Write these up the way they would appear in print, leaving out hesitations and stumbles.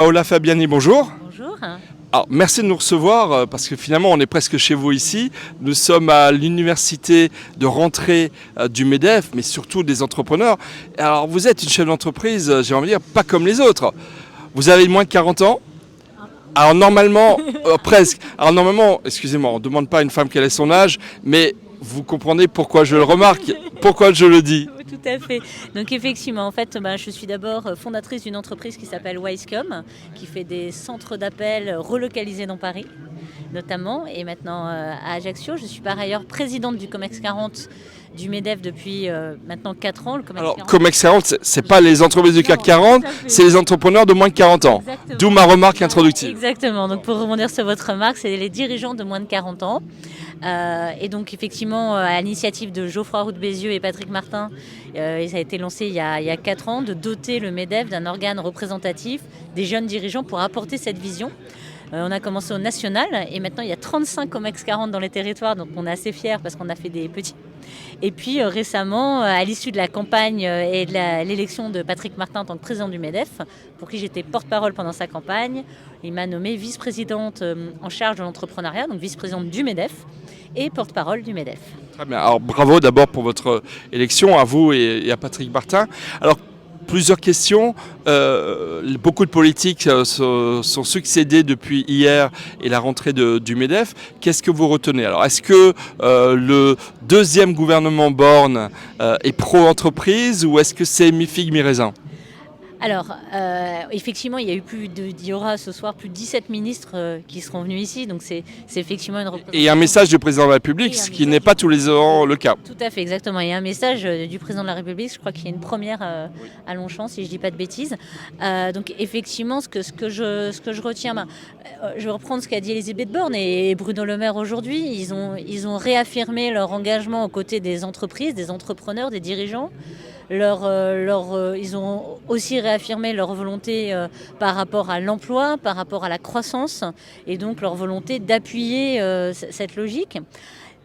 Paola Fabiani, bonjour. Bonjour. Alors, merci de nous recevoir parce que finalement on est presque chez vous ici. Nous sommes à l'université de rentrée du MEDEF, mais surtout des entrepreneurs. Alors vous êtes une chef d'entreprise, j'ai envie de dire, pas comme les autres. Vous avez moins de 40 ans. Alors normalement, presque. Alors normalement, excusez-moi, on ne demande pas à une femme quel est son âge, mais vous comprenez pourquoi je le remarque, pourquoi je le dis. Oui, tout à fait. Donc effectivement, en fait, je suis d'abord fondatrice d'une entreprise qui s'appelle Wisecom, qui fait des centres d'appel relocalisés dans Paris, notamment, et maintenant à Ajaccio. Je suis par ailleurs présidente du COMEX 40 du MEDEF depuis maintenant 4 ans. Le COMEX Alors 40. COMEX 40, c'est pas les entreprises du CAC 40, c'est les entrepreneurs de moins de 40 ans. Exactement. D'où ma remarque introductive. Exactement. Donc pour rebondir sur votre remarque, c'est les dirigeants de moins de 40 ans. Et donc effectivement, à l'initiative de Geoffroy Roux de Bézieux et Patrick Martin, ça a été lancé il y a 4 ans de doter le MEDEF d'un organe représentatif des jeunes dirigeants pour apporter cette vision. On a commencé au national et maintenant il y a 35 COMEX 40 dans les territoires, donc on est assez fiers parce qu'on a fait des petits. Et puis récemment, à l'issue de la campagne et de l'élection de Patrick Martin en tant que président du MEDEF, pour qui j'étais porte-parole pendant sa campagne, il m'a nommée vice-présidente en charge de l'entrepreneuriat, donc vice-présidente du MEDEF et porte-parole du MEDEF. Très bien. Alors bravo d'abord pour votre élection, à vous et à Patrick Martin. Alors plusieurs questions. Beaucoup de politiques sont succédés depuis hier et la rentrée du MEDEF. Qu'est-ce que vous retenez? Alors, est-ce que le deuxième gouvernement Borne est pro-entreprise ou est-ce que c'est mi-figue, mi-raisin? Alors, effectivement, il y aura ce soir plus de 17 ministres qui seront venus ici, donc c'est effectivement une représentation. Et un message du président de la République, ce qui n'est pas tous les ans le cas. Tout à fait, exactement. Il y a un message du président de la République, je crois qu'il y a une première à Longchamp, si je ne dis pas de bêtises. Donc effectivement, ce que je retiens, je vais reprendre ce qu'a dit Élisabeth Borne et Bruno Le Maire aujourd'hui. Ils ont réaffirmé leur engagement aux côtés des entreprises, des entrepreneurs, des dirigeants. Ils ont aussi réaffirmé leur volonté par rapport à l'emploi, par rapport à la croissance, et donc leur volonté d'appuyer cette logique.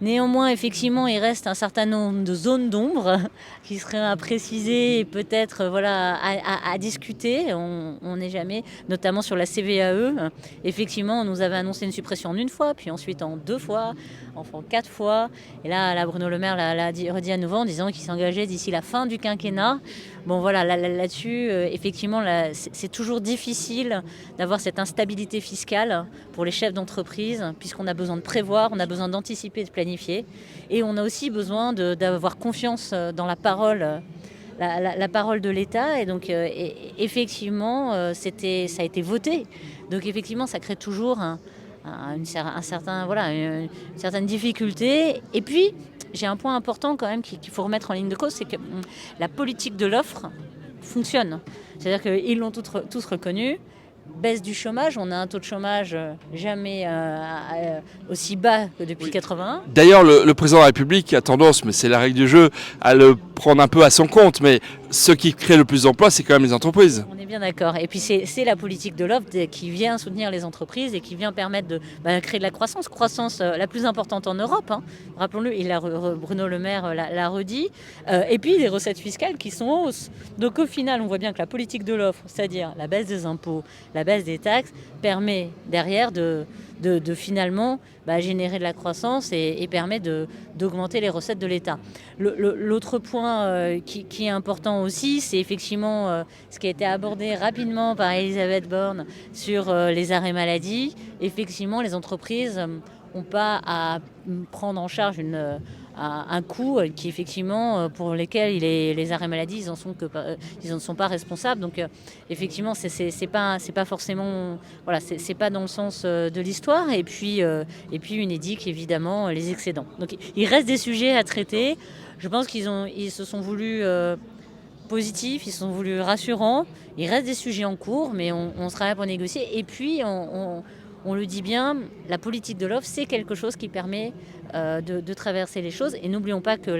Néanmoins, effectivement, il reste un certain nombre de zones d'ombre qui seraient à préciser et peut-être à discuter. On n'est jamais, notamment sur la CVAE. Effectivement, on nous avait annoncé une suppression en une fois, puis ensuite en 2 fois, enfin 4 fois. Et là Bruno Le Maire l'a redit à nouveau en disant qu'il s'engageait d'ici la fin du quinquennat. Bon voilà, là-dessus, effectivement, c'est toujours difficile d'avoir cette instabilité fiscale pour les chefs d'entreprise, puisqu'on a besoin de prévoir, on a besoin d'anticiper, de planifier. Et on a aussi besoin d'avoir confiance dans la parole. La parole de l'État, et donc effectivement ça a été voté, donc effectivement ça crée toujours une certaine difficulté. Et puis j'ai un point important quand même qu'il faut remettre en ligne de cause, c'est que la politique de l'offre fonctionne, c'est-à-dire qu'ils l'ont tous reconnu. Baisse du chômage, on a un taux de chômage jamais aussi bas que depuis 81. D'ailleurs, le président de la République a tendance, mais c'est la règle du jeu, à le prendre un peu à son compte. Mais ce qui crée le plus d'emplois, c'est quand même les entreprises. On est bien d'accord. Et puis c'est la politique de l'offre qui vient soutenir les entreprises et qui vient permettre de créer de la croissance la plus importante en Europe. Hein. Rappelons-le, Bruno Le Maire l'a redit. Et puis des recettes fiscales qui sont en hausse. Donc au final, on voit bien que la politique de l'offre, c'est-à-dire la baisse des impôts, la baisse des taxes, permet derrière de finalement générer de la croissance et permet d'augmenter les recettes de l'État. L'autre point qui est important aussi, c'est effectivement ce qui a été abordé rapidement par Élisabeth Borne sur les arrêts maladie. Effectivement, les entreprises n'ont pas à prendre en charge un coût qui effectivement pour lesquels les arrêts maladie ils en sont pas responsables. Donc effectivement c'est pas forcément c'est pas dans le sens de l'histoire. Et puis Unédic, évidemment, les excédents. Donc il reste des sujets à traiter. Je pense qu'ils se sont voulus positifs, ils se sont voulus rassurants. Il reste des sujets en cours, mais on sera là pour négocier. Et puis on le dit bien, la politique de l'offre, c'est quelque chose qui permet de traverser les choses. Et n'oublions pas que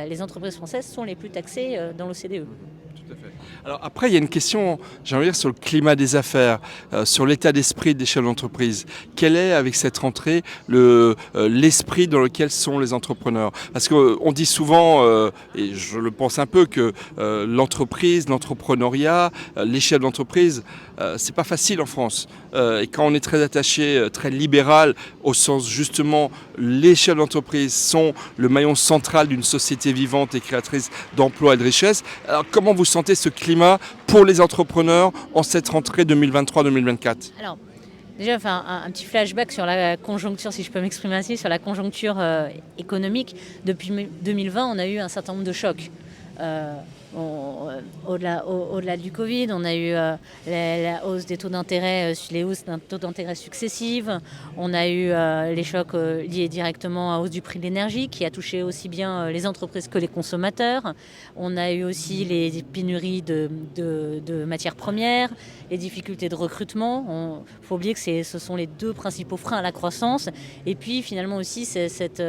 les entreprises françaises sont les plus taxées dans l'OCDE. Tout à fait. Alors après, il y a une question, j'ai envie de dire, sur le climat des affaires, sur l'état d'esprit des chefs d'entreprise. Quel est, avec cette rentrée, l'esprit dans lequel sont les entrepreneurs? Parce qu'on dit souvent, et je le pense un peu, que l'entreprise, l'entrepreneuriat, les chefs d'entreprise, c'est pas facile en France. Et quand on est très attaché, très libéral, au sens justement, les chefs d'entreprise sont le maillon central d'une société vivante et créatrice d'emplois et de richesses. Alors comment vous sentez ce climat pour les entrepreneurs en cette rentrée 2023-2024? Alors, déjà, enfin, un petit flashback sur la conjoncture, si je peux m'exprimer ainsi, sur la conjoncture économique. Depuis 2020, on a eu un certain nombre de chocs. Au-delà du Covid, on a eu la hausse des taux d'intérêt, les hausses d'un taux d'intérêt successives. On a eu les chocs liés directement à la hausse du prix de l'énergie qui a touché aussi bien les entreprises que les consommateurs. On a eu aussi les pénuries de matières premières, les difficultés de recrutement. Il faut oublier que ce sont les deux principaux freins à la croissance. Et puis finalement aussi cette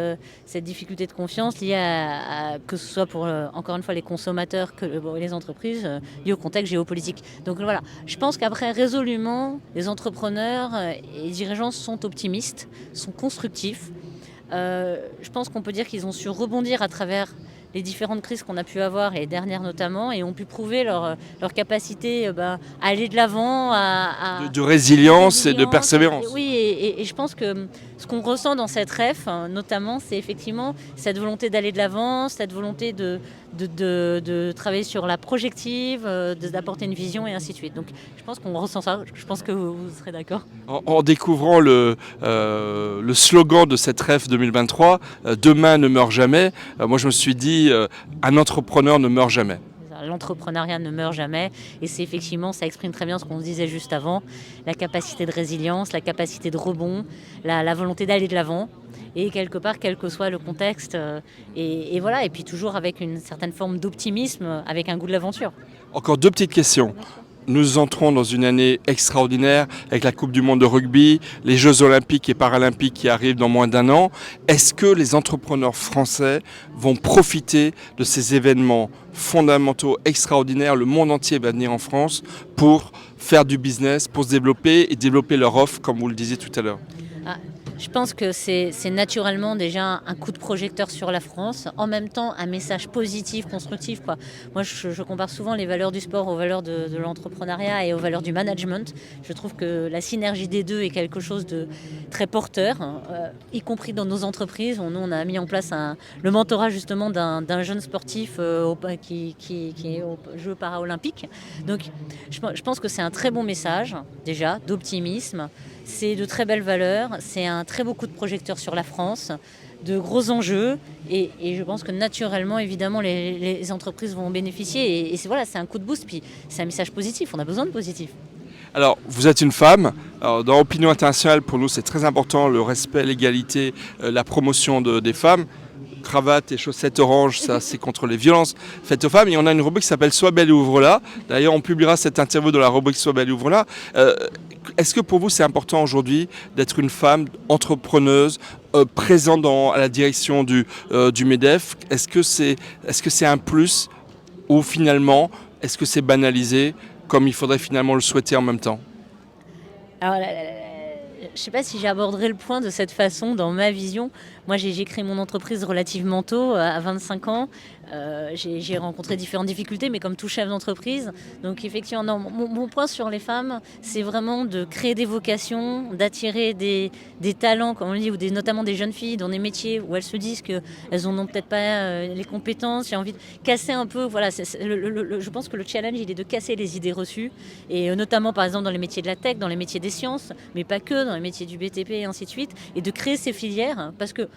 difficulté de confiance liée à que ce soit pour, encore une fois, les consommateurs que les entreprises liées au contexte géopolitique. Donc voilà, je pense qu'après, résolument, les entrepreneurs et les dirigeants sont optimistes, sont constructifs. Je pense qu'on peut dire qu'ils ont su rebondir à travers les différentes crises qu'on a pu avoir, les dernières notamment, et ont pu prouver leur capacité à aller de l'avant, de résilience et de persévérance. Oui, et je pense que ce qu'on ressent dans cette REF, notamment, c'est effectivement cette volonté d'aller de l'avant, cette volonté de travailler sur la projective, d'apporter une vision et ainsi de suite. Donc je pense qu'on ressent ça, je pense que vous serez d'accord. En découvrant le slogan de cette REF 2023, demain ne meurt jamais, moi je me suis dit, un entrepreneur ne meurt jamais. L'entrepreneuriat ne meurt jamais et c'est effectivement, ça exprime très bien ce qu'on se disait juste avant, la capacité de résilience, la capacité de rebond, la volonté d'aller de l'avant et quelque part, quel que soit le contexte, et voilà, et puis toujours avec une certaine forme d'optimisme, avec un goût de l'aventure. Encore deux petites questions. Nous entrons dans une année extraordinaire avec la Coupe du Monde de rugby, les Jeux Olympiques et Paralympiques qui arrivent dans moins d'un an. Est-ce que les entrepreneurs français vont profiter de ces événements fondamentaux, extraordinaires? Le monde entier va venir en France pour faire du business, pour se développer et développer leur offre, comme vous le disiez tout à l'heure. Je pense que c'est naturellement déjà un coup de projecteur sur la France, en même temps un message positif, constructif, quoi. Moi, je compare souvent les valeurs du sport aux valeurs de l'entrepreneuriat et aux valeurs du management. Je trouve que la synergie des deux est quelque chose de très porteur, y compris dans nos entreprises. Nous, on a mis en place le mentorat justement d'un jeune sportif qui est aux Jeux paralympiques. Donc, je pense que c'est un très bon message, déjà, d'optimisme. C'est de très belles valeurs, c'est un très beau coup de projecteur sur la France, de gros enjeux et je pense que naturellement, évidemment, les entreprises vont en bénéficier et c'est un coup de boost, puis c'est un message positif, on a besoin de positif. Alors, vous êtes une femme. Alors, dans l'opinion internationale, pour nous, c'est très important, le respect, l'égalité, la promotion des femmes. Cravate et chaussettes orange, ça c'est contre les violences faites aux femmes. Et on a une rubrique qui s'appelle Sois belle et ouvre-la. D'ailleurs, on publiera cette interview dans la rubrique Sois belle et ouvre-la. Est-ce que pour vous c'est important aujourd'hui d'être une femme entrepreneuse, présente à la direction du MEDEF? Est-ce que c'est un plus ou finalement est-ce que c'est banalisé comme il faudrait finalement le souhaiter en même temps? Alors, je ne sais pas si j'aborderai le point de cette façon dans ma vision. Moi, j'ai créé mon entreprise relativement tôt, à 25 ans. J'ai rencontré différentes difficultés, mais comme tout chef d'entreprise. Donc effectivement, non, mon point sur les femmes, c'est vraiment de créer des vocations, d'attirer des talents, comme on dit, ou notamment des jeunes filles dans des métiers où elles se disent qu'elles n'ont peut-être pas les compétences. J'ai envie de casser un peu. Voilà, je pense que le challenge, il est de casser les idées reçues, et notamment par exemple dans les métiers de la tech, dans les métiers des sciences, mais pas que, dans les métiers du BTP et ainsi de suite, et de créer ces filières, parce que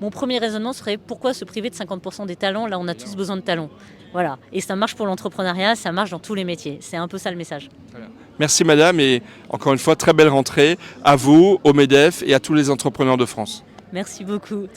mon premier raisonnement serait pourquoi se priver de 50% des talents? Là, on a tous besoin de talents. Voilà. Et ça marche pour l'entrepreneuriat, ça marche dans tous les métiers. C'est un peu ça le message. Merci madame et encore une fois, très belle rentrée à vous, au MEDEF et à tous les entrepreneurs de France. Merci beaucoup.